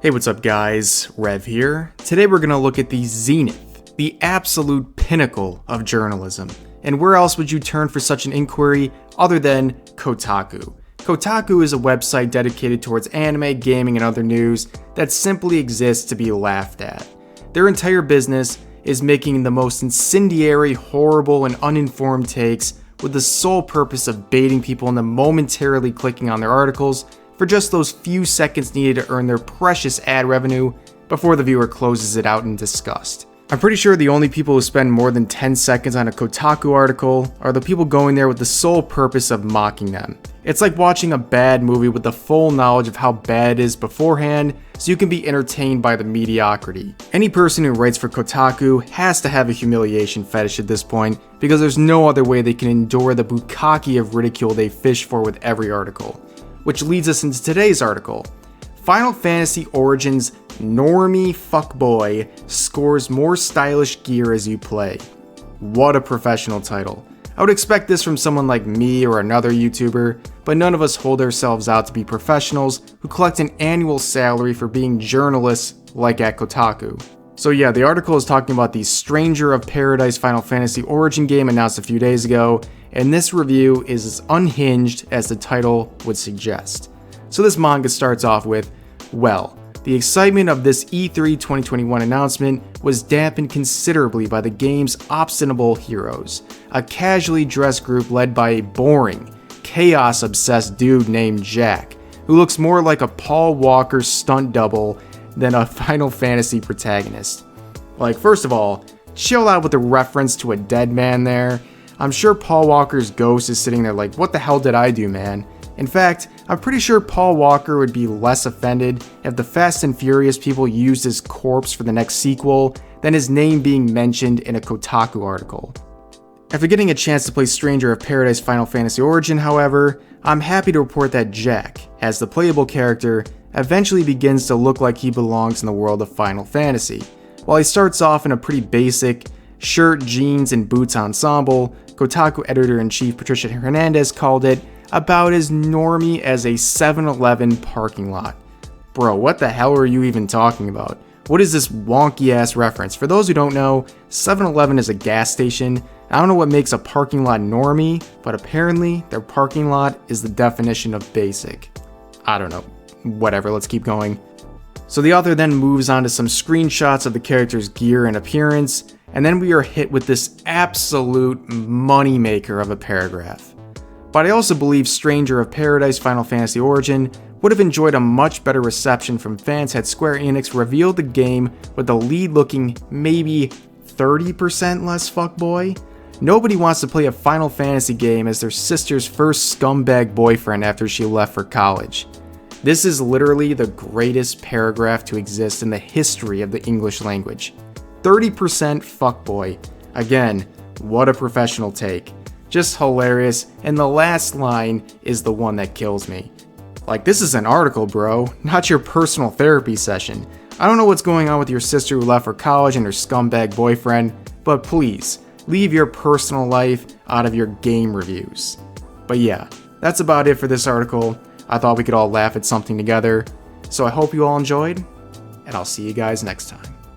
Hey, what's up guys? Rev here. Today we're going to look at the zenith, the absolute pinnacle of journalism. And where else would you turn for such an inquiry other than Kotaku? Kotaku is a website dedicated towards anime, gaming, and other news that simply exists to be laughed at. Their entire business is making the most incendiary, horrible, and uninformed takes with the sole purpose of baiting people into momentarily clicking on their articles for just those few seconds needed to earn their precious ad revenue before the viewer closes it out in disgust. I'm pretty sure the only people who spend more than 10 seconds on a Kotaku article are the people going there with the sole purpose of mocking them. It's like watching a bad movie with the full knowledge of how bad it is beforehand so you can be entertained by the mediocrity. Any person who writes for Kotaku has to have a humiliation fetish at this point because there's no other way they can endure the bukkake of ridicule they fish for with every article. Which leads us into today's article. Final Fantasy Origins normie fuckboy scores more stylish gear as you play. What a professional title. I would expect this from someone like me or another YouTuber, but none of us hold ourselves out to be professionals who collect an annual salary for being journalists like at Kotaku. So yeah, the article is talking about the Stranger of Paradise Final Fantasy Origin game announced a few days ago, and this review is as unhinged as the title would suggest. So this manga starts off with, well, the excitement of this E3 2021 announcement was dampened considerably by the game's obstinable heroes, a casually dressed group led by a boring, chaos-obsessed dude named Jack, who looks more like a Paul Walker stunt double than a Final Fantasy protagonist. Like, first of all, chill out with the reference to a dead man there. I'm sure Paul Walker's ghost is sitting there like, what the hell did I do, man? In fact, I'm pretty sure Paul Walker would be less offended if the Fast and Furious people used his corpse for the next sequel than his name being mentioned in a Kotaku article. After getting a chance to play Stranger of Paradise Final Fantasy Origin, however, I'm happy to report that Jack, as the playable character, eventually begins to look like he belongs in the world of Final Fantasy. While he starts off in a pretty basic shirt, jeans, and boots ensemble, Kotaku editor-in-chief Patricia Hernandez called it about as normie as a 7-Eleven parking lot. Bro, what the hell are you even talking about? What is this wonky-ass reference? For those who don't know, 7-Eleven is a gas station. I don't know what makes a parking lot normie, but apparently their parking lot is the definition of basic. I don't know. Whatever, let's keep going. So the author then moves on to some screenshots of the character's gear and appearance, and then we are hit with this absolute moneymaker of a paragraph. But I also believe Stranger of Paradise Final Fantasy Origin would have enjoyed a much better reception from fans had Square Enix revealed the game with the lead looking maybe 30% less fuckboy. Nobody wants to play a Final Fantasy game as their sister's first scumbag boyfriend after she left for college. This is literally the greatest paragraph to exist in the history of the English language. 30% fuckboy. Again, what a professional take. Just hilarious, and the last line is the one that kills me. Like, this is an article, bro, not your personal therapy session. I don't know what's going on with your sister who left for college and her scumbag boyfriend, but please, leave your personal life out of your game reviews. But yeah, that's about it for this article. I thought we could all laugh at something together, so I hope you all enjoyed, and I'll see you guys next time.